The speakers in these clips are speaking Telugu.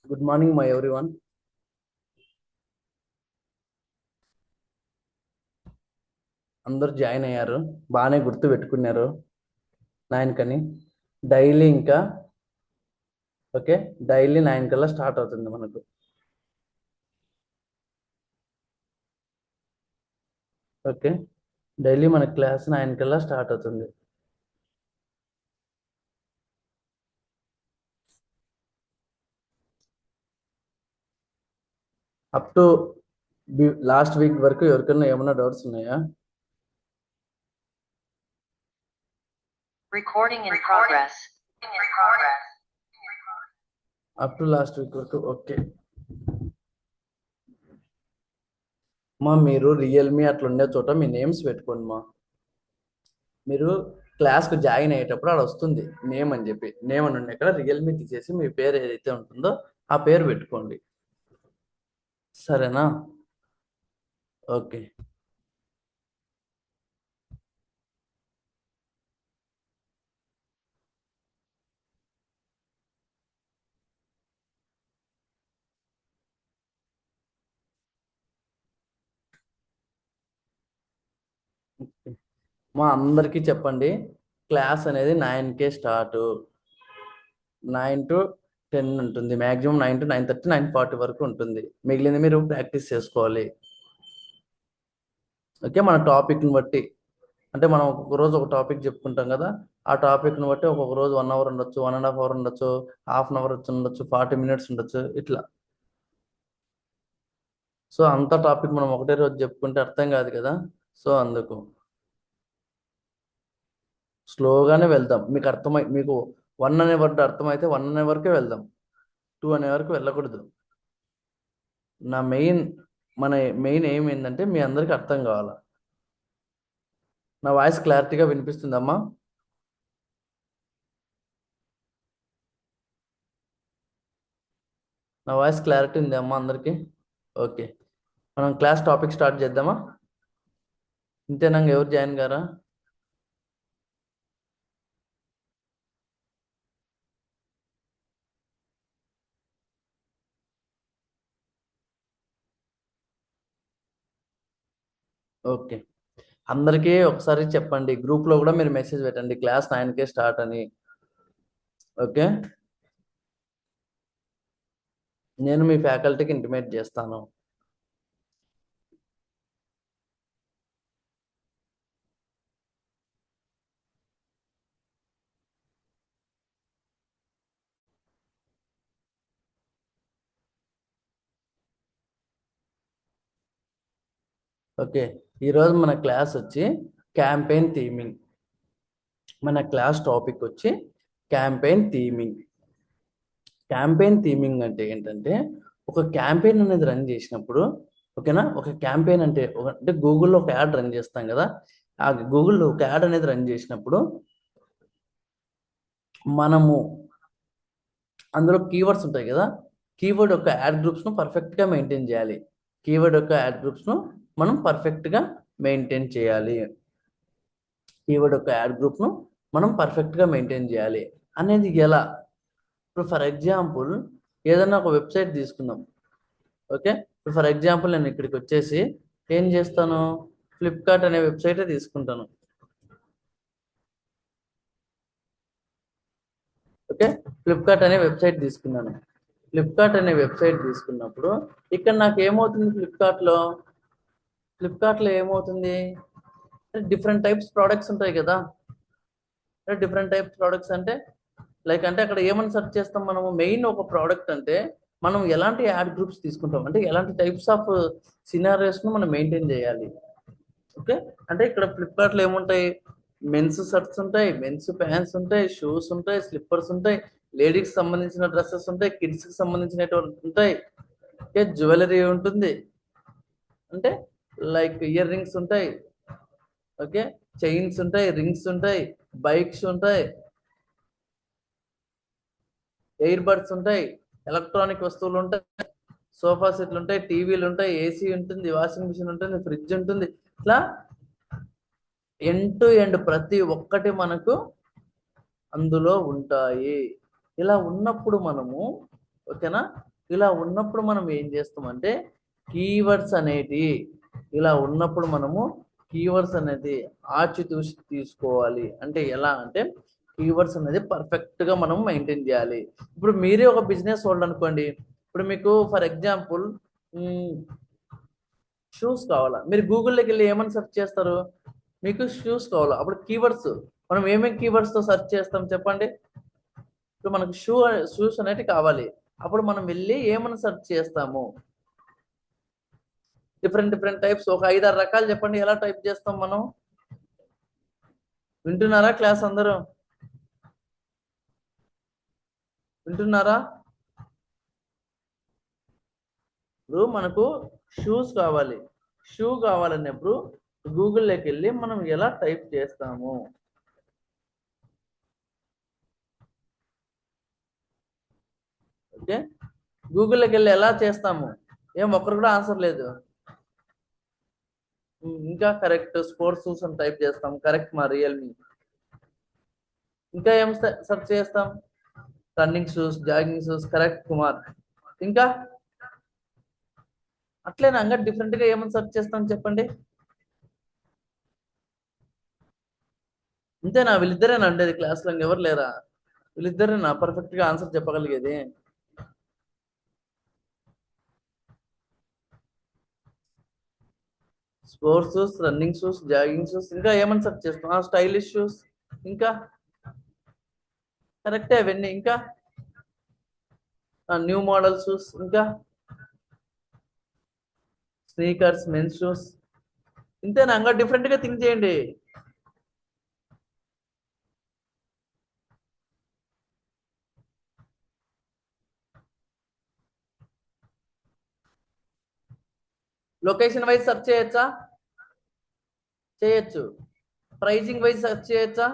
Good morning my everyone. అందరూ జాయిన్ అయ్యారు, బాగానే గుర్తు పెట్టుకున్నారు 9 కని. డైలీ ఇంకా ఓకే, డైలీ 9 కల్లా స్టార్ట్ అవుతుంది మనకు. ఓకే, డైలీ మన క్లాస్ 9 కల్లా స్టార్ట్ అవుతుంది. అప్ టు లాస్ట్ వీక్ వరకు ఎవరికైనా ఏమైనా డౌట్స్ ఉన్నాయా? Recording in progress. Up to last week వరకు ఓకే. మా మీరు రియల్మీ అట్లా ఉండే చోట మీ నేమ్స్ పెట్టుకోండి. మీరు క్లాస్కు జాయిన్ అయ్యేటప్పుడు అక్కడ వస్తుంది నేమ్ అని చెప్పి, నేమ్ అని ఉండే ఇక్కడ రియల్మీ తీసేసి మీ పేరు ఏదైతే ఉంటుందో ఆ పేరు పెట్టుకోండి, సరేనా? ఓకే. మా అందరికీ చెప్పండి, క్లాస్ అనేది 9కే స్టార్ట్, 9 to 10 ఉంటుంది, మ్యాక్సిమం 9 to 9:30 9:40 వరకు ఉంటుంది. మిగిలింది మీరు ప్రాక్టీస్ చేసుకోవాలి. ఓకే, మన టాపిక్ని బట్టి, అంటే మనం ఒక్కొక్క రోజు ఒక టాపిక్ చెప్పుకుంటాం కదా, ఆ టాపిక్ని బట్టి ఒక్కొక్క రోజు 1 అవర్ ఉండొచ్చు, 1.5 అవర్ ఉండొచ్చు, హాఫ్ అన్ అవర్ ఉండొచ్చు, 40 మినిట్స్ ఉండొచ్చు, ఇట్లా. సో అంత టాపిక్ మనం ఒకటే రోజు చెప్పుకుంటే అర్థం కాదు కదా, సో అందుకు స్లోగానే వెళ్దాం. మీకు 1 అనే వర్డ్ అర్థమైతే 1 అనే వరకే వెళ్దాం, 2 అనే వరకు వెళ్ళకూడదు. నా మన మెయిన్ ఏం ఏంటంటే మీ అందరికి అర్థం కావాలా. నా వాయిస్ క్లారిటీగా వినిపిస్తుందమ్మా? నా వాయిస్ క్లారిటీ ఉంది అమ్మా అందరికి? ఓకే, మనం క్లాస్ టాపిక్ స్టార్ట్ చేద్దామా? ఇంతేనా, ఎవరు జాయిన్ గారా? ఓకే, అందరికీ ఒకసారి చెప్పండి, గ్రూప్లో కూడా మీరు మెసేజ్ పెట్టండి క్లాస్ 9కే స్టార్ట్ అని. ఓకే, నేను మీ ఫ్యాకల్టీకి ఇంటిమేట్ చేస్తాను. ఓకే, ఈరోజు మన క్లాస్ వచ్చి క్యాంపెయిన్ థీమింగ్. మన క్లాస్ టాపిక్ వచ్చి క్యాంపెయిన్ థీమింగ్. క్యాంపెయిన్ థీమింగ్ అంటే ఏంటంటే, ఒక క్యాంపెయిన్ అనేది రన్ చేసినప్పుడు, ఓకేనా, ఒక క్యాంపెయిన్ అంటే అంటే గూగుల్లో ఒక యాడ్ రన్ చేస్తాం కదా, ఆ గూగుల్లో ఒక యాడ్ అనేది రన్ చేసినప్పుడు మనము అందులో కీవర్డ్స్ ఉంటాయి కదా, కీవర్డ్ యొక్క యాడ్ గ్రూప్స్ను పర్ఫెక్ట్గా మెయింటైన్ చేయాలి. కీవర్డ్ యొక్క యాడ్ గ్రూప్స్ను మనం పర్ఫెక్ట్గా మెయింటైన్ చేయాలి. కీవర్డ్ యొక్క యాడ్ గ్రూప్ను మనం పర్ఫెక్ట్గా మెయింటైన్ చేయాలి అనేది ఎలా? ఇప్పుడు ఫర్ ఎగ్జాంపుల్ ఏదైనా ఒక వెబ్సైట్ తీసుకుందాం. ఓకే, ఇప్పుడు ఫర్ ఎగ్జాంపుల్ నేను ఇక్కడికి వచ్చేసి ఏం చేస్తాను, ఫ్లిప్కార్ట్ అనే వెబ్సైటే తీసుకుంటాను. ఓకే, ఫ్లిప్కార్ట్ అనే వెబ్సైట్ తీసుకున్నాను. ఫ్లిప్కార్ట్ అనే వెబ్సైట్ తీసుకున్నప్పుడు ఇక్కడ నాకు ఏమవుతుంది, ఫ్లిప్కార్ట్లో ఏమవుతుంది, డిఫరెంట్ టైప్స్ ప్రోడక్ట్స్ ఉంటాయి కదా. డిఫరెంట్ టైప్స్ ప్రోడక్ట్స్ అంటే అంటే అక్కడ ఏమని సెర్చ్ చేస్తాం మనము, మెయిన్ ఒక ప్రోడక్ట్ అంటే మనం ఎలాంటి యాడ్ గ్రూప్స్ తీసుకుంటాం, అంటే ఎలాంటి టైప్స్ ఆఫ్ సినారియోస్ను మనం మెయింటైన్ చేయాలి. ఓకే, అంటే ఇక్కడ ఫ్లిప్కార్ట్లో ఏముంటాయి, మెన్స్ షర్ట్స్ ఉంటాయి, మెన్స్ ప్యాంట్స్ ఉంటాయి, షూస్ ఉంటాయి, స్లిప్పర్స్ ఉంటాయి, లేడీస్కి సంబంధించిన డ్రెస్సెస్ ఉంటాయి, కిడ్స్కి సంబంధించినటువంటి ఉంటాయి, ఓకే, జ్యువెలరీ ఉంటుంది, అంటే ఇయర్ రింగ్స్ ఉంటాయి, ఓకే, చైన్స్ ఉంటాయి, రింగ్స్ ఉంటాయి, బైక్స్ ఉంటాయి, ఎయిర్ బడ్స్ ఉంటాయి, ఎలక్ట్రానిక్ వస్తువులు ఉంటాయి, సోఫా సెట్లు ఉంటాయి, టీవీలు ఉంటాయి, ఏసీ ఉంటుంది, వాషింగ్ మిషన్ ఉంటుంది, ఫ్రిడ్జ్ ఉంటుంది. ఇట్లా ఎండ్ టు ఎండ్ ప్రతి ఒక్కటి మనకు అందులో ఉంటాయి. ఇలా ఉన్నప్పుడు మనము, ఓకేనా, ఇలా ఉన్నప్పుడు మనం ఏం చేస్తామంటే కీవర్డ్స్ అనేది ఇలా ఉన్నప్పుడు మనము కీవర్డ్స్ అనేది ఆచితూచి తీసుకోవాలి. అంటే ఎలా అంటే కీవర్డ్స్ అనేది పర్ఫెక్ట్ గా మనం మెయింటైన్ చేయాలి. ఇప్పుడు మీరే ఒక బిజినెస్ హోల్డ్ అనుకోండి. ఇప్పుడు మీకు ఫర్ ఎగ్జాంపుల్ షూస్ కావాలా, మీరు గూగుల్లోకి వెళ్ళి ఏమని సెర్చ్ చేస్తారు? మీకు షూస్ కావాలా, అప్పుడు కీవర్డ్స్ మనం ఏమేమి కీవర్డ్స్ తో సెర్చ్ చేస్తాం చెప్పండి. ఇప్పుడు మనకు షూస్ అనేవి కావాలి, అప్పుడు మనం వెళ్ళి ఏమని సెర్చ్ చేస్తాము? డిఫరెంట్ డిఫరెంట్ టైప్స్ ఒక 5-6 రకాలు చెప్పండి, ఎలా టైప్ చేస్తాం మనం? వింటున్నారా క్లాస్ అందరూ? వింటున్నారా? ఇప్పుడు మనకు షూస్ కావాలి, షూ కావాలన్నప్పుడు గూగుల్లోకి వెళ్ళి మనం ఎలా టైప్ చేస్తాము? ఓకే, గూగుల్లోకి వెళ్ళి ఎలా చేస్తాము? ఏం ఒక్కరు కూడా ఆన్సర్ లేదు. ఇంకా కరెక్ట్, స్పోర్ట్స్ షూస్ అని టైప్ చేస్తాం, కరెక్ట్ మా రియల్మీ. ఇంకా ఏం సెర్చ్ చేస్తాం? Running shoes, jogging shoes, correct Kumar. ఇంకా అట్లేనా ఇంకా డిఫరెంట్ గా ఏమని సెర్చ్ చేస్తాం చెప్పండి? అంతేనా? వీళ్ళిద్దరేనా ఉండేది క్లాస్ లో, ఎవరు లేరా? వీళ్ళిద్దరేనా పర్ఫెక్ట్ గా ఆన్సర్ చెప్పగలిగేది? Sports shoes, running shoes, jogging shoes, ఇంకా ఏమని సెర్చ్ చేస్తాం? స్టైలిష్ షూస్, ఇంకా కరెక్టే అవన్నీ. ఇంకా న్యూ మోడల్ షూస్, ఇంకా స్నీకర్స్, మెన్స్ షూస్. ఇంతేనా? ఇంకా డిఫరెంట్ గా థింక్ చేయండి. లొకేషన్ వైజ్ సెర్చ్ చేయొచ్చా? చేయొచ్చు. ప్రైజింగ్ వైజ్ సెర్చ్ చేయొచ్చా?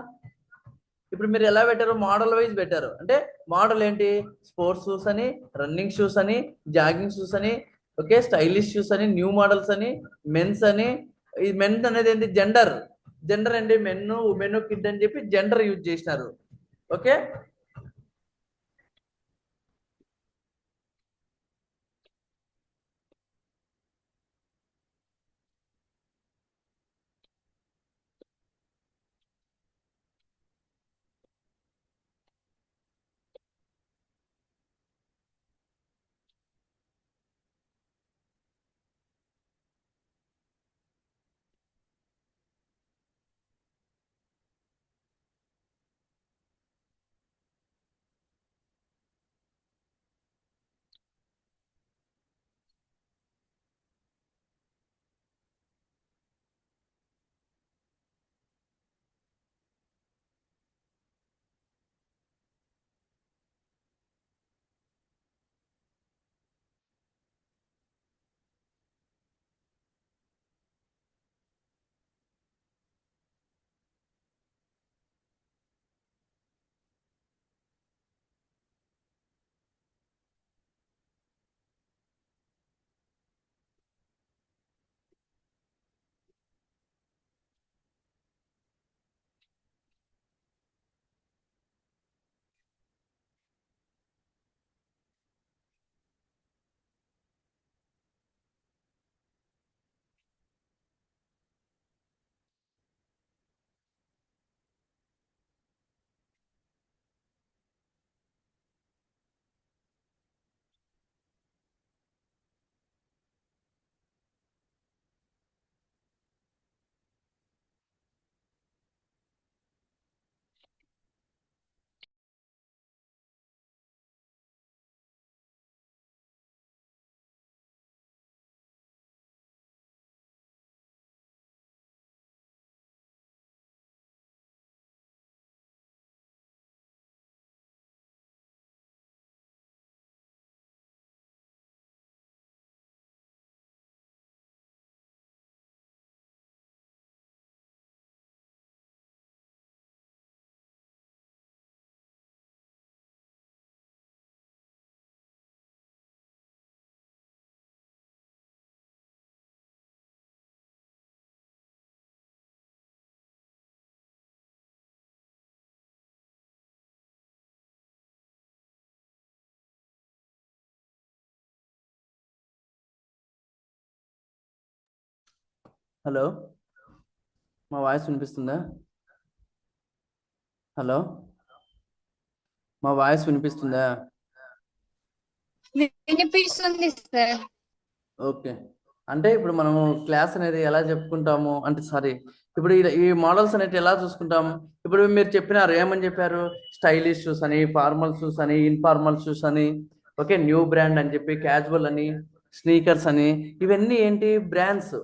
ఇప్పుడు మీరు ఎలా పెట్టారు? మోడల్ వైజ్ పెట్టారు. అంటే మోడల్ ఏంటి? స్పోర్ట్స్ షూస్ అని, రన్నింగ్ షూస్ అని, జాగింగ్ షూస్ అని, ఓకే, స్టైలిష్ షూస్ అని, న్యూ మోడల్స్ అని, మెన్స్ అని. ఈ మెన్స్ అనేది ఏంటి? జెండర్. జెండర్ ఏంటి? మెన్, ఉమెన్, కిడ్ అని చెప్పి జెండర్ యూజ్ చేసినారు. ఓకే, హలో, మా వాయిస్ వినిపిస్తుందా? హలో, మా వాయిస్ వినిపిస్తుందా? వినిపిస్తుంది సార్. ఓకే. అంటే ఇప్పుడు మనము క్లాస్ అనేది ఎలా చెప్పుకుంటాము అంటే సారీ, ఇప్పుడు ఈ మోడల్స్ అనేవి ఎలా చూసుకుంటాము? ఇప్పుడు మీరు చెప్పినారు, ఏమని చెప్పారు? స్టైలిష్ షూస్ అని, ఫార్మల్ షూస్ అని, ఇన్ఫార్మల్ షూస్ అని, ఓకే, న్యూ బ్రాండ్ అని చెప్పి, క్యాజువల్ అని, స్నీకర్స్ అని, ఇవన్నీ ఏంటి బ్రాండ్స్?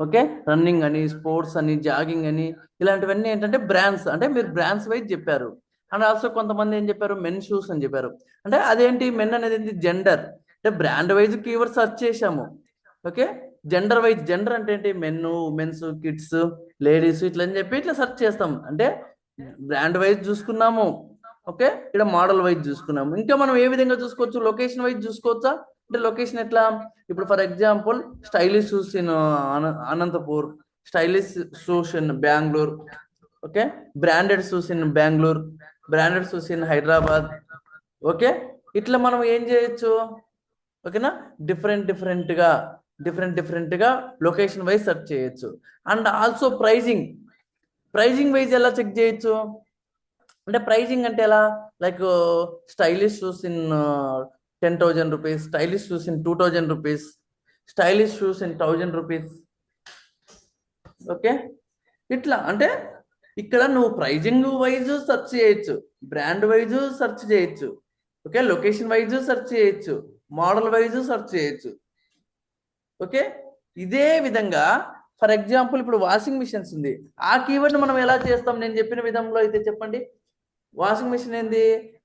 ఓకే, రన్నింగ్ అని, స్పోర్ట్స్ అని, జాగింగ్ అని, ఇలాంటివన్నీ ఏంటంటే బ్రాండ్స్. అంటే మీరు బ్రాండ్స్ వైజ్ చెప్పారు. అండ్ ఆల్సో కొంతమంది ఏం చెప్పారు, మెన్ షూస్ అని చెప్పారు. అంటే అదేంటి మెన్ అనేది ఏంటి? జెండర్. అంటే బ్రాండ్ వైజ్ కీవర్డ్ సెర్చ్ చేశాము. ఓకే, జెండర్ వైజ్, జెండర్ అంటే ఏంటి? మెన్, ఉమెన్స్, కిడ్స్, లేడీస్, ఇట్లా అని చెప్పి ఇట్లా సెర్చ్ చేస్తాం. అంటే బ్రాండ్ వైజ్ చూసుకున్నాము. ఓకే, ఇక్కడ మోడల్ వైజ్ చూసుకున్నాము. ఇంకా మనం ఏ విధంగా చూసుకోవచ్చు? లొకేషన్ వైజ్ చూసుకోవచ్చా? అంటే లొకేషన్ ఎట్లా? ఇప్పుడు for example stylish shoes in Anantapur, stylish shoes in Bengaluru, okay, branded shoes in Bengaluru, branded shoes in Hyderabad. Okay, ఇట్లా మనం ఏం చేయొచ్చు? ఓకేనా, డిఫరెంట్ డిఫరెంట్ గా లొకేషన్ వైజ్ సెర్చ్ చేయొచ్చు. And also pricing, pricing wise ఎలా చెక్ చేయొచ్చు? అంటే ప్రైజింగ్ అంటే ఎలా? Like stylish shoes in 10,000 rupees, stylish shoes in 2,000 rupees, stylish shoes in 1,000 rupees. Okay, ఇట్లా అంటే ఇక్కడ నువ్వు ప్రైజింగ్ వైజ్ సెర్చ్ చేయొచ్చు, బ్రాండ్ వైజ్ సెర్చ్ చేయొచ్చు, ఓకే, లొకేషన్ వైజ్ సెర్చ్ చేయొచ్చు, మోడల్ వైజ్ సెర్చ్ చేయొచ్చు. ఓకే, ఇదే విధంగా ఫర్ ఎగ్జాంపుల్ ఇప్పుడు వాషింగ్ మిషన్స్ ఉంది. ఆ కీవర్డ్ మనం ఎలా చేస్తాం? నేను చెప్పిన విధంలో అయితే చెప్పండి. వాషింగ్ మిషన్ ఏంది?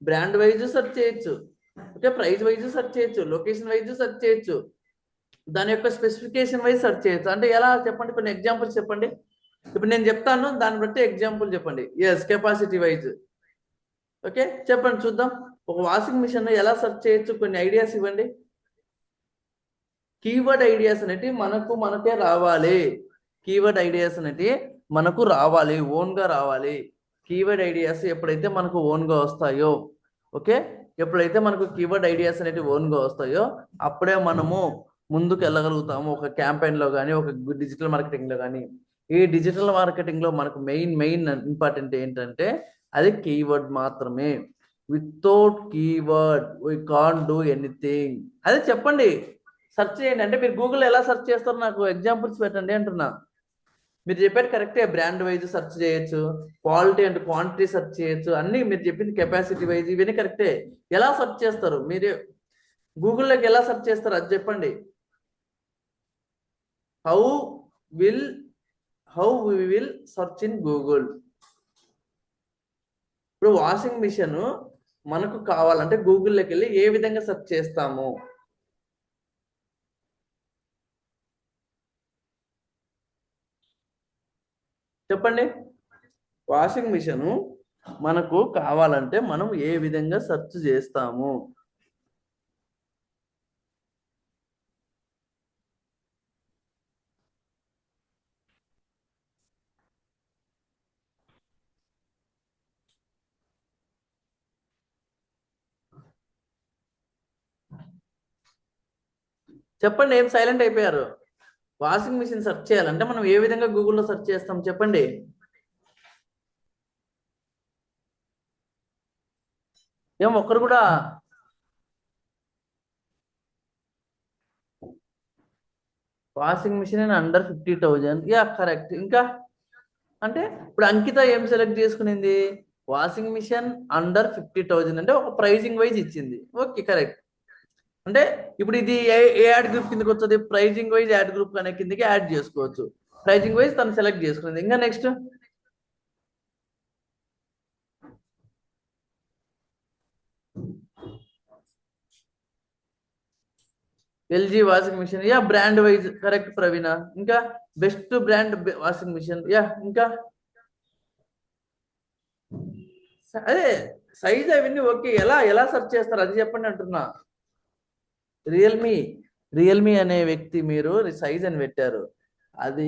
బ్రాండ్ వైజ్ సెర్చ్ చేయొచ్చు, ఓకే, ప్రైస్ వైజ్ సెర్చ్ చేయొచ్చు, లొకేషన్ వైజ్ సెర్చ్ చేయొచ్చు, దాని యొక్క స్పెసిఫికేషన్ వైజ్ సెర్చ్ చేయొచ్చు. అంటే ఎలా చెప్పండి? కొన్ని ఎగ్జాంపుల్స్ చెప్పండి. ఇప్పుడు నేను చెప్తాను, దాన్ని బట్టి ఎగ్జాంపుల్ చెప్పండి. Yes, capacity wise. ఓకే, చెప్పండి చూద్దాం. ఒక వాషింగ్ మిషన్ ఎలా సెర్చ్ చేయొచ్చు? కొన్ని ఐడియాస్ ఇవ్వండి. కీవర్డ్ ఐడియాస్ అనేవి మనకే రావాలి. కీవర్డ్ ఐడియాస్ అనేవి మనకు రావాలి, ఓన్గా రావాలి. కీవర్డ్ ఐడియాస్ ఎప్పుడైతే మనకు ఓన్గా వస్తాయో, ఓకే, ఎప్పుడైతే మనకు కీవర్డ్ ఐడియాస్ అనేవి ఓన్గా వస్తాయో అప్పుడే మనము ముందుకు వెళ్ళగలుగుతాము. ఒక క్యాంపెయిన్లో కానీ, ఒక డిజిటల్ మార్కెటింగ్లో కానీ. ఈ డిజిటల్ మార్కెటింగ్లో మనకు మెయిన్ ఇంపార్టెంట్ ఏంటంటే అది కీవర్డ్ మాత్రమే. Without keyword we can't do anything. అదే చెప్పండి, సెర్చ్ చేయండి. అంటే మీరు గూగుల్ ఎలా సెర్చ్ చేస్తారో నాకు ఎగ్జాంపుల్స్ పెట్టండి అంటున్నా. మీరు చెప్పారు కరెక్టే, బ్రాండ్ వైజ్ సెర్చ్ చేయొచ్చు, క్వాలిటీ అండ్ క్వాంటిటీ సెర్చ్ చేయొచ్చు, అన్ని మీరు చెప్పింది కెపాసిటీ వైజ్ ఇవన్నీ కరెక్టే. ఎలా సెర్చ్ చేస్తారు మీరు? గూగుల్లోకి ఎలా సెర్చ్ చేస్తారు అది చెప్పండి. How will how we will search in Google? ఇప్పుడు వాషింగ్ మిషన్ మనకు కావాలంటే గూగుల్లోకి వెళ్ళి ఏ విధంగా సెర్చ్ చేస్తాము? చెప్పండి. వాషింగ్ మిషన్ మనకు కావాలంటే మనం ఏ విధంగా సెర్చ్ చేస్తాము? చెప్పండి, ఏం సైలెంట్ అయిపోయారు? వాషింగ్ మిషన్ సెర్చ్ చేయాలంటే మనం ఏ విధంగా గూగుల్లో సెర్చ్ చేస్తాం చెప్పండి. ఏం ఒక్కరు కూడా? Washing machine under 50,000, yeah correct. ఇంకా అంటే ఇప్పుడు అంకిత ఏం సెలెక్ట్ చేసుకునింది? వాషింగ్ మిషన్ అండర్ 50,000 అంటే ఒక ప్రైజింగ్ వైజ్ ఇచ్చింది. Okay, correct. అంటే ఇప్పుడు ఇది ఏ యాడ్ గ్రూప్ కిందకి వస్తుంది? ప్రైజింగ్ వైజ్ యాడ్ గ్రూప్ అనే కిందకి యాడ్ చేసుకోవచ్చు. ప్రైజింగ్ వైజ్ తను సెలెక్ట్ చేసుకునేది. ఇంకా next LG washing machine, yeah brand wise correct Praveena. ఇంకా best brand washing machine, yeah ఇంకా అదే సైజ్ అవన్నీ ఓకే. ఎలా ఎలా సెర్చ్ చేస్తారు అది చెప్పండి అంటున్నా. రియల్మీ, రియల్మీ అనే వ్యక్తి మీరు సైజ్ అని పెట్టారు, అది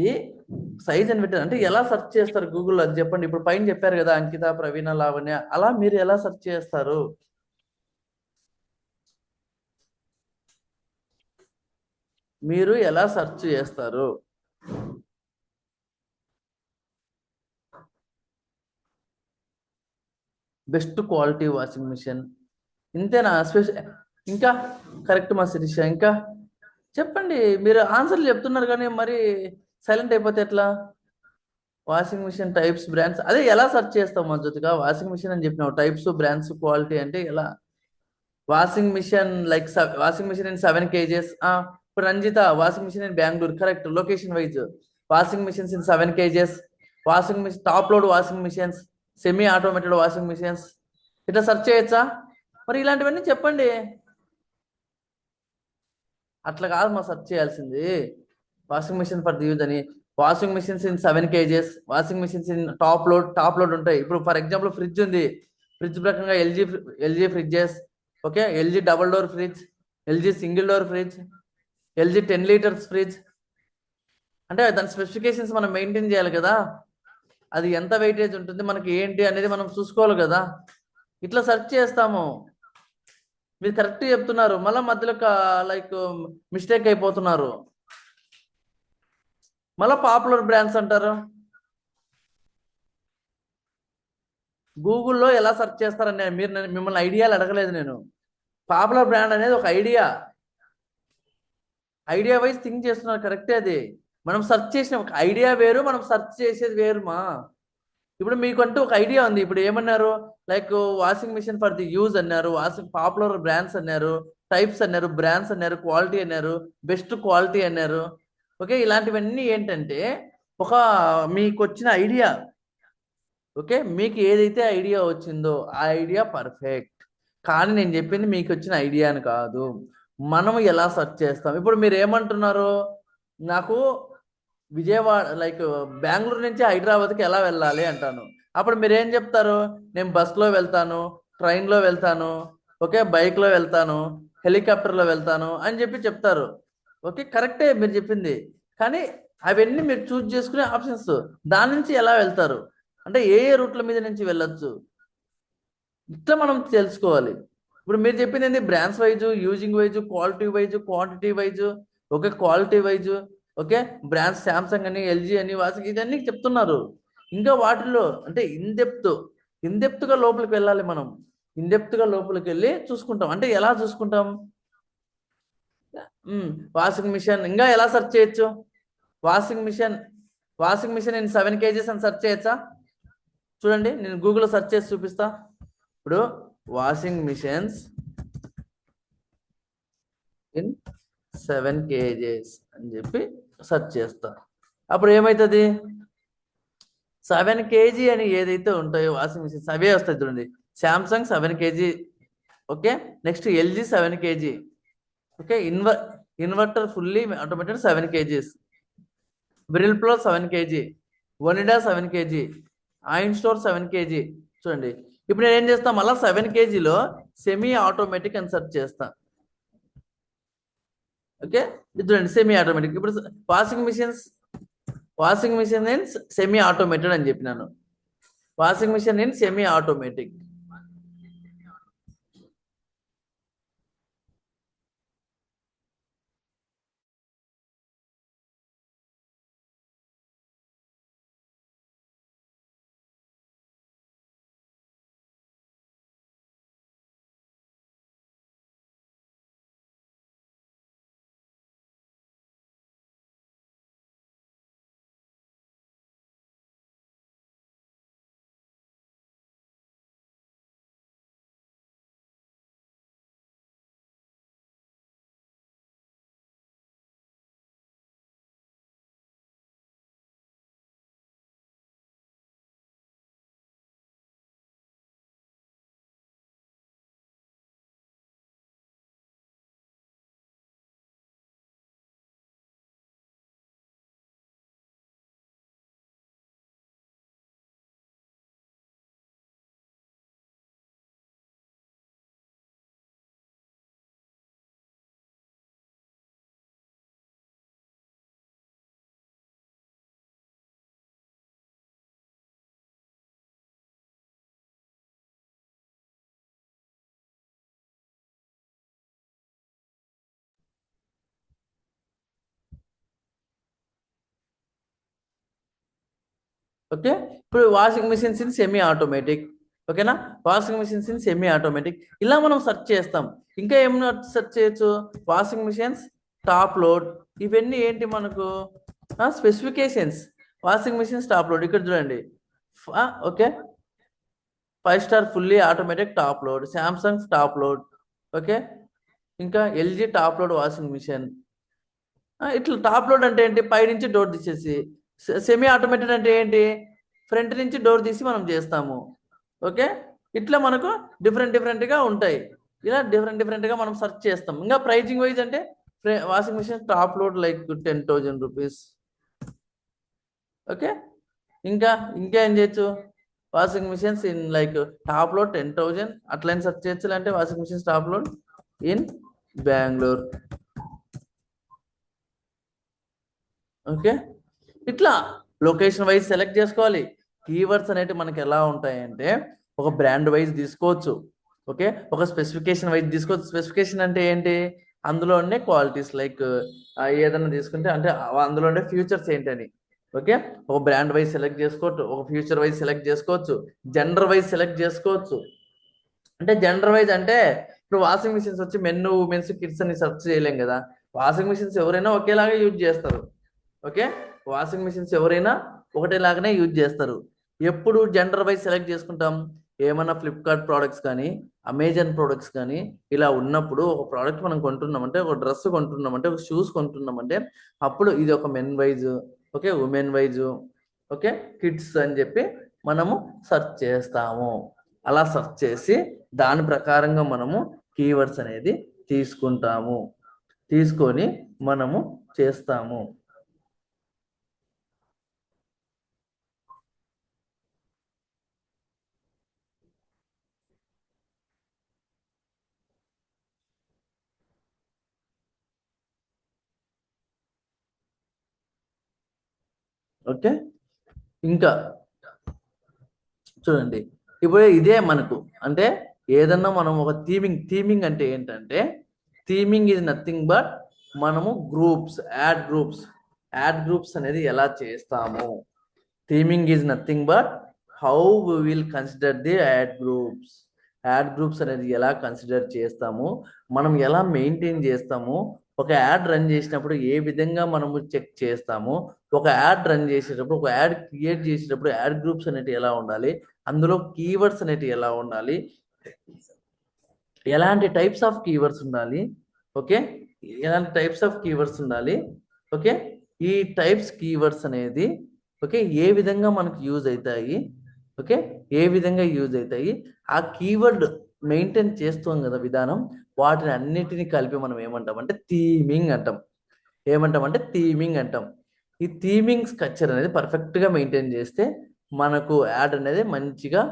సైజ్ అని పెట్టారు అంటే ఎలా సెర్చ్ చేస్తారు గూగుల్లో అది చెప్పండి. ఇప్పుడు పైన చెప్పారు కదా అంకిత, ప్రవీణ, లావణ్య, అలా మీరు ఎలా సెర్చ్ చేస్తారు? మీరు ఎలా సెర్చ్ చేస్తారు? Best quality washing machine. ఇంతేనా ఇంకా కరెక్ట్ మా శిరీష, ఇంకా చెప్పండి. మీరు ఆన్సర్లు చెప్తున్నారు కానీ మరి సైలెంట్ అయిపోతే ఎట్లా? వాషింగ్ మిషన్ టైప్స్ బ్రాండ్స్, అదే ఎలా సెర్చ్ చేస్తాం మా జ్యోతిగా? వాషింగ్ మిషన్ అని చెప్పినావు, టైప్స్ బ్రాండ్స్ క్వాలిటీ అంటే ఎలా? Washing machine like washing machine in 7 kgs. ఇప్పుడు Ranjitha washing machine in Bengaluru, correct location wise. Washing machines in 7 kgs, washing machine top load washing machines, semi automated washing machines, ఇట్లా సెర్చ్ చేయొచ్చా? మరి ఇలాంటివన్నీ చెప్పండి. అట్లా కాదు మా సెర్చ్ చేయాల్సింది. Washing machine for the use అని, washing machines in 7 kgs, washing machines in top load ఉంటాయి. ఇప్పుడు ఫర్ ఎగ్జాంపుల్ ఫ్రిడ్జ్ ఉంది, ఫ్రిడ్జ్ ప్రకారంగా LG fridges, okay, LG double door fridge, LG single door fridge, LG 10 litres fridge. అంటే దాని స్పెసిఫికేషన్స్ మనం మెయింటైన్ చేయాలి కదా, అది ఎంత వెయిటేజ్ ఉంటుంది మనకి ఏంటి అనేది మనం చూసుకోవాలి కదా. ఇట్లా సెర్చ్ చేస్తాము. మీరు కరెక్ట్ చెప్తున్నారు, మళ్ళీ మధ్యలో లైక్ మిస్టేక్ అయిపోతున్నారు. మళ్ళీ పాపులర్ బ్రాండ్స్ అంటారు. గూగుల్లో ఎలా సెర్చ్ చేస్తారని మిమ్మల్ని ఐడియాలు అడగలేదు నేను. పాపులర్ బ్రాండ్ అనేది ఒక ఐడియా వైజ్ థింక్ చేస్తున్నారు, కరెక్టే. అది మనం సెర్చ్ చేసిన ఒక ఐడియా వేరు, మనం సెర్చ్ చేసేది వేరు మా. ఇప్పుడు మీకంటూ ఒక ఐడియా ఉంది, ఇప్పుడు ఏమన్నారు, like washing machine for the use అన్నారు, పాపులర్ బ్రాండ్స్ అన్నారు, టైప్స్ అన్నారు, బ్రాండ్స్ అన్నారు, క్వాలిటీ అన్నారు, బెస్ట్ క్వాలిటీ అన్నారు. ఓకే, ఇలాంటివన్నీ ఏంటంటే ఒక మీకు వచ్చిన ఐడియా. ఓకే, మీకు ఏదైతే ఐడియా వచ్చిందో ఆ ఐడియా పర్ఫెక్ట్, కానీ నేను చెప్పింది మీకు వచ్చిన ఐడియా అని కాదు. మనం ఎలా సెర్చ్ చేస్తాం? ఇప్పుడు మీరు ఏమంటున్నారు, నాకు విజయవాడ లైక్ బెంగళూరు నుంచి హైదరాబాద్కి ఎలా వెళ్ళాలి అంటాను. అప్పుడు మీరు ఏం చెప్తారు? నేను బస్లో వెళ్తాను, ట్రైన్లో వెళ్తాను, ఓకే, బైక్లో వెళ్తాను, హెలికాప్టర్లో వెళ్తాను అని చెప్తారు. ఓకే, కరెక్టే మీరు చెప్పింది, కానీ అవన్నీ మీరు చూజ్ చేసుకునే ఆప్షన్స్. దాని నుంచి ఎలా వెళ్తారు అంటే ఏ రూట్ల మీద నుంచి వెళ్ళొచ్చు, ఇట్లా మనం తెలుసుకోవాలి. ఇప్పుడు మీరు చెప్పింది ఏంటి? Brands wise, using wise, quality wise, quantity wise, okay, quality wise, okay, brands Samsung అని, ఎల్జీ అని, వాషింగ్ ఇదన్నీ చెప్తున్నారు. ఇంకా వాటిల్లో అంటే ఇన్డెప్త్గా లోపలికి వెళ్ళాలి మనం. ఇన్డెప్త్గా లోపలికి వెళ్ళి చూసుకుంటాం. అంటే ఎలా చూసుకుంటాం? వాషింగ్ మిషన్ ఇంకా ఎలా సెర్చ్ చేయొచ్చు? వాషింగ్ మిషన్ ఇన్ 7 kgs అని సెర్చ్ చేయొచ్చా? చూడండి, నేను గూగుల్లో సెర్చ్ చేసి చూపిస్తా. ఇప్పుడు వాషింగ్ మిషన్స్ ఇన్ 7 kgs అని చెప్పి సెర్చ్ చేస్తా. అప్పుడు ఏమవుతుంది? 7 kg అని ఏదైతే ఉంటాయో వాషింగ్ మిషన్స్ అవే వస్తాయి. చూడండి, Samsung 7 kg, okay, next LG 7 kg, okay, inverter fully automated 7 kgs, brill pro 7 kg, Onida 7 kg, ఆయిన్ స్టోర్ 7 kg. చూడండి, ఇప్పుడు నేను ఏం చేస్తా, మళ్ళీ 7 kgలో సెమీ ఆటోమేటిక్ అని సెర్చ్ చేస్తా. ఓకే, ఇది చూడండి సెమీ ఆటోమేటిక్. ఇప్పుడు washing machine in semi automated అని చెప్పినాను. Washing machine in semi automatic. Okay, ఇప్పుడు washing machines in semi automatic, ఓకేనా? Washing machines in semi automatic, ఇలా మనం సెర్చ్ చేస్తాం. ఇంకా ఏమైనా సెర్చ్ చేయొచ్చు? వాషింగ్ మిషన్స్ టాప్ లోడ్, ఇవన్నీ ఏంటి మనకు specifications. Washing machines top load ఇక్కడ చూడండి. Okay, 5 star fully automatic top load, Samsung top load. Okay, ఇంకా LG top load washing machine. ఇట్లా టాప్ లోడ్ అంటే ఏంటి? పై నుంచి డోర్ తీసేసి. సెమీ ఆటోమేటెడ్ అంటే ఏంటి? ఫ్రంట్ నుంచి డోర్ తీసి మనం చేస్తాము. ఓకే, ఇట్లా మనకు డిఫరెంట్గా ఉంటాయి. ఇలా డిఫరెంట్గా మనం సెర్చ్ చేస్తాం. ఇంకా ప్రైజింగ్ వైజ్ అంటే washing machine top load like 10,000 rupees. Okay, ఇంకా ఏం చేయొచ్చు? Washing machines in like top load 10,000 అట్లా సెర్చ్ చేయొచ్చు. అంటే washing machines top load in Bengaluru. Okay, ఇట్లా లొకేషన్ వైజ్ సెలెక్ట్ చేసుకోవాలి. కీవర్డ్స్ అనేవి మనకి ఎలా ఉంటాయంటే ఒక బ్రాండ్ వైజ్ తీసుకోవచ్చు. ఓకే, ఒక స్పెసిఫికేషన్ వైజ్ తీసుకోవచ్చు. స్పెసిఫికేషన్ అంటే ఏంటి? అందులో ఉండే క్వాలిటీస్ లైక్ ఏదైనా తీసుకుంటే అంటే అందులో ఉండే ఫ్యూచర్స్ ఏంటని. ఓకే, ఒక బ్రాండ్ వైజ్ సెలెక్ట్ చేసుకోవచ్చు, ఒక ఫ్యూచర్ వైజ్ సెలెక్ట్ చేసుకోవచ్చు, జెండర్ వైజ్ సెలెక్ట్ చేసుకోవచ్చు. అంటే జెండర్ వైజ్ అంటే ఇప్పుడు వాషింగ్ మిషన్స్ వచ్చి మెన్ ఉమెన్స్ కిడ్స్ అని సెర్చ్ చేయలేం కదా. వాషింగ్ మిషన్స్ ఎవరైనా ఒకేలాగా యూజ్ చేస్తారు. ఓకే, వాషింగ్ మిషన్స్ ఎవరైనా ఒకటేలాగానే యూజ్ చేస్తారు. ఎప్పుడు జెండర్ వైజ్ సెలెక్ట్ చేసుకుంటాం? ఏమన్నా ఫ్లిప్కార్ట్ ప్రోడక్ట్స్ కానీ అమెజాన్ ప్రోడక్ట్స్ కానీ ఇలా ఉన్నప్పుడు ఒక ప్రోడక్ట్ మనం కొంటున్నామంటే, ఒక డ్రెస్ కొంటున్నామంటే, ఒక షూస్ కొంటున్నామంటే అప్పుడు ఇది ఒక men wise, okay, women wise, okay, kids అని చెప్పి మనము సెర్చ్ చేస్తాము. అలా సెర్చ్ చేసి దాని ప్రకారంగా మనము కీవర్డ్స్ అనేది తీసుకుంటాము. తీసుకొని మనము చేస్తాము. ఓకే, ఇంకా చూడండి. ఇప్పుడు ఇదే మనకు అంటే ఏదన్నా మనం ఒక థీమింగ్ అంటే ఏంటంటే థీమింగ్ ఈజ్ నథింగ్ బట్ మనము యాడ్ గ్రూప్స్ అనేది ఎలా చేస్తాము. Theming is nothing but how we will consider the ad groups అనేది ఎలా కన్సిడర్ చేస్తాము, మనం ఎలా మెయింటైన్ చేస్తాము, ఒక యాడ్ రన్ చేసినప్పుడు ఏ విధంగా మనము చెక్ చేస్తాము, ఒక యాడ్ రన్ చేసేటప్పుడు, ఒక యాడ్ క్రియేట్ చేసేటప్పుడు యాడ్ గ్రూప్స్ అనేవి ఎలా ఉండాలి, అందులో కీవర్డ్స్ అనేవి ఎలా ఉండాలి, ఎలాంటి టైప్స్ ఆఫ్ కీవర్డ్స్ ఉండాలి. ఓకే, ఎలాంటి టైప్స్ ఆఫ్ కీవర్డ్స్ ఉండాలి. ఓకే, ఈ టైప్స్ కీవర్డ్స్ అనేది ఓకే ఏ విధంగా మనకు యూజ్ అవుతాయి, ఓకే ఏ విధంగా యూజ్ అవుతాయి, ఆ కీవర్డ్ మెయింటైన్ చేస్తాం కదా విధానం, వాటిని అన్నిటిని కలిపి మనం ఏమంటామంటే థీమింగ్ అంటాం. ఈ థీమింగ్ స్ట్రక్చర్ అనేది పర్ఫెక్ట్గా మెయింటైన్ చేస్తే మనకు యాడ్ అనేది మంచిగా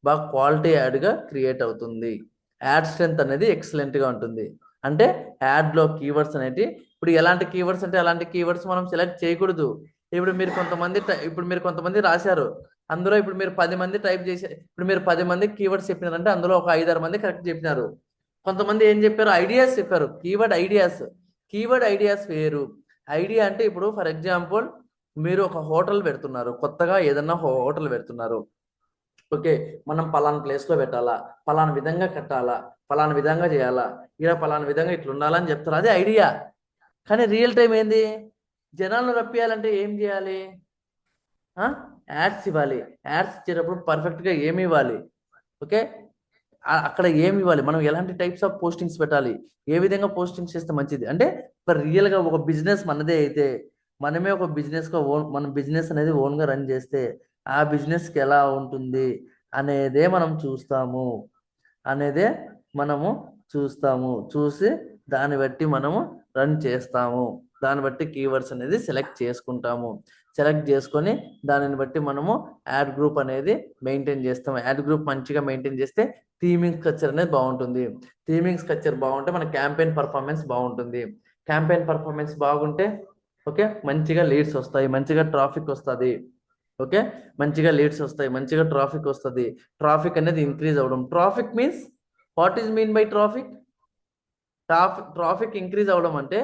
బాగా క్వాలిటీ యాడ్గా క్రియేట్ అవుతుంది. యాడ్ స్ట్రెంత్ అనేది ఎక్సలెంట్గా ఉంటుంది. అంటే యాడ్లో కీవర్డ్స్ అనేవి ఇప్పుడు ఎలాంటి కీవర్డ్స్ అంటే అలాంటి కీవర్డ్స్ మనం సెలెక్ట్ చేయకూడదు. ఇప్పుడు మీరు కొంతమంది రాశారు, అందులో ఇప్పుడు మీరు 10 మంది టైప్ చేసి ఇప్పుడు మీరు 10 మంది కీవర్డ్స్ చెప్పినారంటే అందులో ఒక 5-6 మంది కరెక్ట్ చెప్పినారు. కొంతమంది ఏం చెప్పారు? ఐడియాస్ చెప్పారు. కీవర్డ్ ఐడియాస్ వేరు. ఐడియా అంటే ఇప్పుడు ఫర్ ఎగ్జాంపుల్ మీరు ఒక హోటల్ పెడుతున్నారు, కొత్తగా ఏదన్నా హోటల్ పెడుతున్నారు. ఓకే, మనం పలానా ప్లేస్లో పెట్టాలా, పలానా విధంగా కట్టాలా, పలానా విధంగా చేయాలా, ఇలా పలానా విధంగా ఇట్లా ఉండాలని చెప్తారు, అదే ఐడియా. కానీ రియల్ టైం ఏంది? జనాలను రప్పియాలంటే ఏం చేయాలి? యాడ్స్ ఇవ్వాలి. యాడ్స్ ఇచ్చేటప్పుడు పర్ఫెక్ట్గా ఏమి ఇవ్వాలి? ఓకే, అక్కడ ఏమి ఇవ్వాలి, మనం ఎలాంటి టైప్స్ ఆఫ్ పోస్టింగ్స్ పెట్టాలి, ఏ విధంగా పోస్టింగ్స్ చేస్తే మంచిది. అంటే రియల్గా ఒక బిజినెస్ మనదే అయితే మనమే ఒక బిజినెస్గా మన బిజినెస్ అనేది ఓన్గా రన్ చేస్తే ఆ బిజినెస్కి ఎలా ఉంటుంది అనేదే మనం చూసి దాన్ని బట్టి మనము రన్ చేస్తాము. దాన్ని బట్టి కీవర్డ్స్ అనేది సెలెక్ట్ చేసుకుంటాము. సెలెక్ట్ చేసుకొని దానిని బట్టి మనము యాడ్ గ్రూప్ అనేది మెయింటైన్ చేస్తాము. యాడ్ గ్రూప్ మంచిగా మెయింటైన్ చేస్తే థీమింగ్ స్ట్రక్చర్ అనేది బాగుంటుంది. థీమింగ్ స్ట్రక్చర్ బాగుంటే మన క్యాంపెయిన్ పర్ఫార్మెన్స్ బాగుంటుంది. క్యాంపెయిన్ పర్ఫార్మెన్స్ బాగుంటే ఓకే మంచిగా లీడ్స్ వస్తాయి, మంచిగా ట్రాఫిక్ వస్తుంది. ఓకే, మంచిగా లీడ్స్ వస్తాయి, మంచిగా ట్రాఫిక్ వస్తుంది. ట్రాఫిక్ అనేది ఇంక్రీజ్ అవ్వడం. Traffic means what is mean by traffic? Traffic increase అవ్వడం అంటే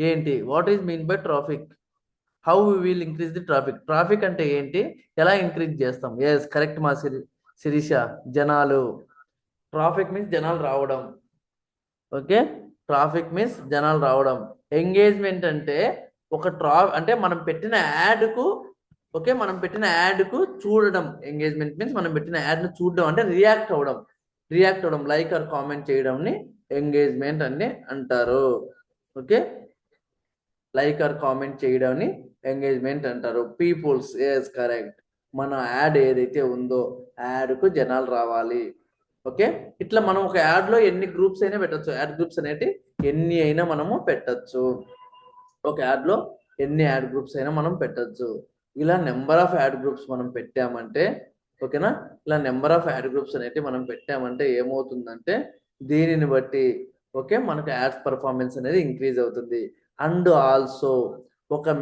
ఏంటి? What is mean by traffic? How we will increase the traffic? Traffic అంటే ఏంటి? ఎలా ఇంక్రీజ్ చేస్తాం? ఎస్ కరెక్ట్ మా శిరీష జనాలు. ట్రాఫిక్ మీన్స్ జనాలు రావడం. ఓకే, ట్రాఫిక్ మీన్స్ జనాలు రావడం. ఎంగేజ్మెంట్ అంటే అంటే మనం పెట్టిన యాడ్కు, ఓకే, మనం పెట్టిన యాడ్కు చూడడం. ఎంగేజ్మెంట్ మీన్స్ మనం పెట్టిన యాడ్ను చూడడం అంటే రియాక్ట్ అవ్వడం లైక్ ఆర్ కామెంట్ చేయడంని ఎంగేజ్మెంట్ అని అంటారు. ఓకే, లైక్ ఆర్ కామెంట్ చేయడాన్ని ఎంగేజ్మెంట్ అంటారు. Peoples, yes correct. మన యాడ్ ఏదైతే ఉందో యాడ్కు జనాలు రావాలి. ఓకే, ఇట్లా మనం ఒక యాడ్లో ఎన్ని గ్రూప్స్ అయినా పెట్టచ్చు. యాడ్ గ్రూప్స్ అనేటి ఎన్ని అయినా మనము పెట్టచ్చు. ఒక యాడ్లో ఎన్ని యాడ్ గ్రూప్స్ అయినా మనం పెట్టచ్చు. ఇలా నెంబర్ ఆఫ్ యాడ్ గ్రూప్స్ మనం పెట్టామంటే, ఓకేనా, ఇలా నెంబర్ ఆఫ్ యాడ్ గ్రూప్స్ అనేవి మనం పెట్టామంటే ఏమవుతుందంటే దీనిని బట్టి, ఓకే, మనకు యాడ్స్ పర్ఫార్మెన్స్ అనేది ఇంక్రీజ్ అవుతుంది. అండ్ ఆల్సో ఒక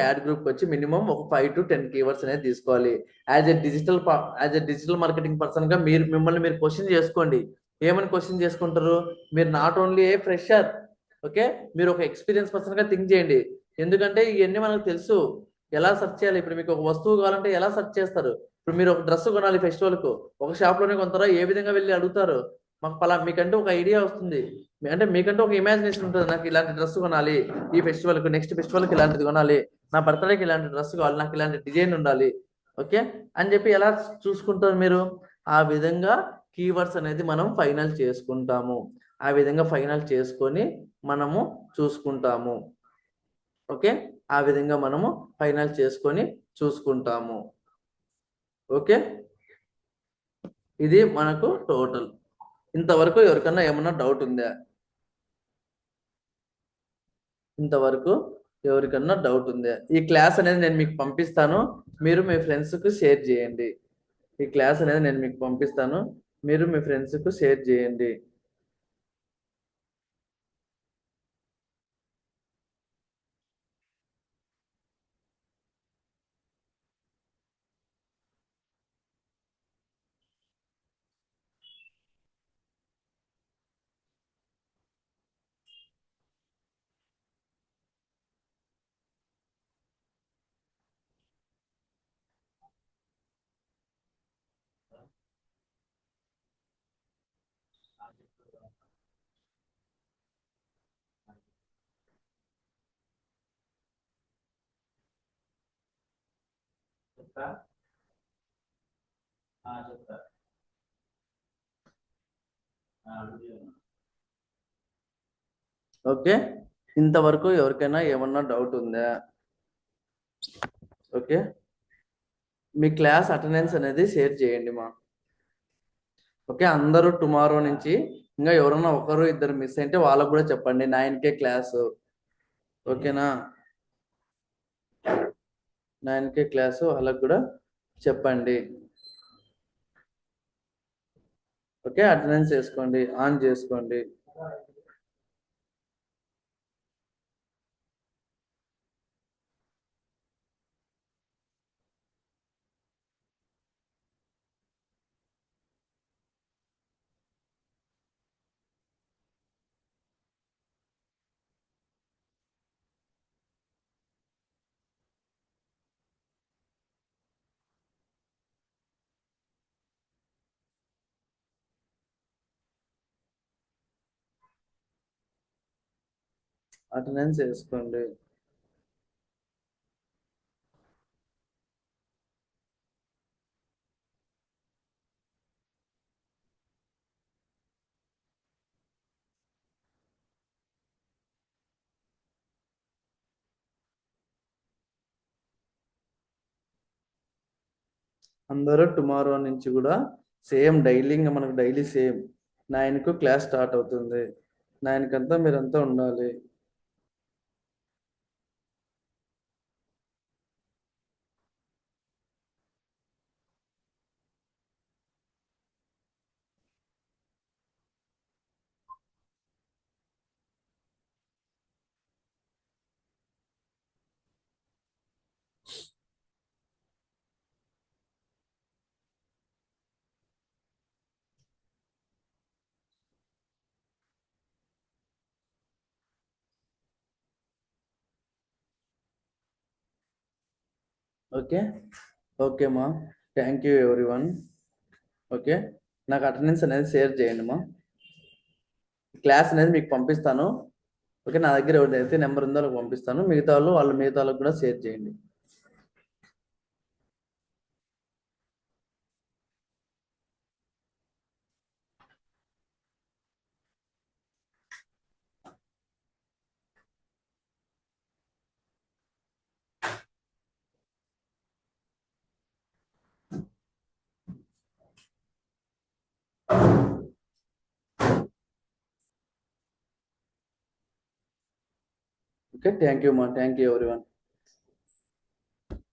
యాడ్ గ్రూప్ వచ్చి మినిమం ఒక 5 to 10 కీవర్డ్స్ అనేది తీసుకోవాలి. As a digital marketing person గా మిమ్మల్ని మీరు క్వశ్చన్ చేసుకోండి. ఏమని క్వశ్చన్ చేసుకుంటారు? మీరు not only A fresher, okay, మీరు ఒక ఎక్స్పీరియన్స్ పర్సన్ గా థింక్ చేయండి. ఎందుకంటే ఇవన్నీ మనకు తెలుసు. ఎలా సెర్చ్ చేయాలి? ఇప్పుడు మీకు ఒక వస్తువు కావాలంటే ఎలా సెర్చ్ చేస్తారు? ఇప్పుడు మీరు ఒక డ్రెస్ కొనాలి ఫెస్టివల్ కు, ఒక షాప్ లోనే కొంటారా? ఏ విధంగా వెళ్ళి అడుగుతారు? మీకంటే ఒక ఐడియా వస్తుంది, అంటే మీకంటే ఒక ఇమాజినేషన్ ఉంటుంది. నాకు ఇలాంటి డ్రెస్ కొనాలి ఈ ఫెస్టివల్ కు, నెక్స్ట్ ఫెస్టివల్ కి ఇలాంటిది కొనాలి, నా బర్త్డేకి ఇలాంటి డ్రెస్ కావాలి, నాకు ఇలాంటి డిజైన్ ఉండాలి, ఓకే అని చెప్పి ఎలా చూసుకుంటారు మీరు? ఆ విధంగా కీవర్డ్స్ అనేది మనం ఫైనల్ చేసుకుంటాము. ఆ విధంగా ఫైనల్ చేసుకొని మనము చూసుకుంటాము. ఓకే, ఆ విధంగా మనము ఫైనల్ చేసుకొని చూసుకుంటాము. ఓకే, ఇది మనకు టోటల్. ఇంతవరకు ఎవరికన్నా ఏమన్నా డౌట్ ఉందా? ఇంతవరకు ఎవరికన్నా డౌట్ ఉందా? ఈ క్లాస్ అనేది నేను మీకు పంపిస్తాను, మీరు మీ ఫ్రెండ్స్కు షేర్ చేయండి. ఈ క్లాస్ అనేది నేను మీకు పంపిస్తాను, మీరు మీ ఫ్రెండ్స్కు షేర్ చేయండి. ఓకే, ఇంతవరకు ఎవరికైనా ఏమన్నా డౌట్ ఉందా? ఓకే, మీ క్లాస్ అటెండెన్స్ అనేది షేర్ చేయండి మా. ఓకే, అందరూ టుమారో నుంచి ఇంకా ఎవరన్నా ఒకరు ఇద్దరు మిస్ అయితే వాళ్ళకు కూడా చెప్పండి 9K క్లాసు. ఓకేనా, 9K క్లాసు వాళ్ళకు కూడా చెప్పండి. ఓకే, అటెండెన్స్ చేసుకోండి, ఆన్ చేసుకోండి. అటెండెన్స్ వేసుకోండి. అందరూ టుమారో నుంచి కూడా సేమ్ డైలీ, ఇంకా మనకు డైలీ సేమ్ 9కు క్లాస్ స్టార్ట్ అవుతుంది. 9కంతా మీరంతా ఉండాలి. ఓకే, ఓకే మా, థ్యాంక్ యూ ఎవ్రీవన్. ఓకే, నాకు అటెండెన్స్ అనేది షేర్ చేయండి మా. క్లాస్ అనేది మీకు పంపిస్తాను. ఓకే, నా దగ్గర ఎవరిదైతే నెంబర్ ఉందో వాళ్ళకి పంపిస్తాను, మిగతా మిగతా వాళ్ళకి కూడా షేర్ చేయండి. ఓకే, థ్యాంక్ యూ మా, థ్యాంక్ యూ ఎవరివన్.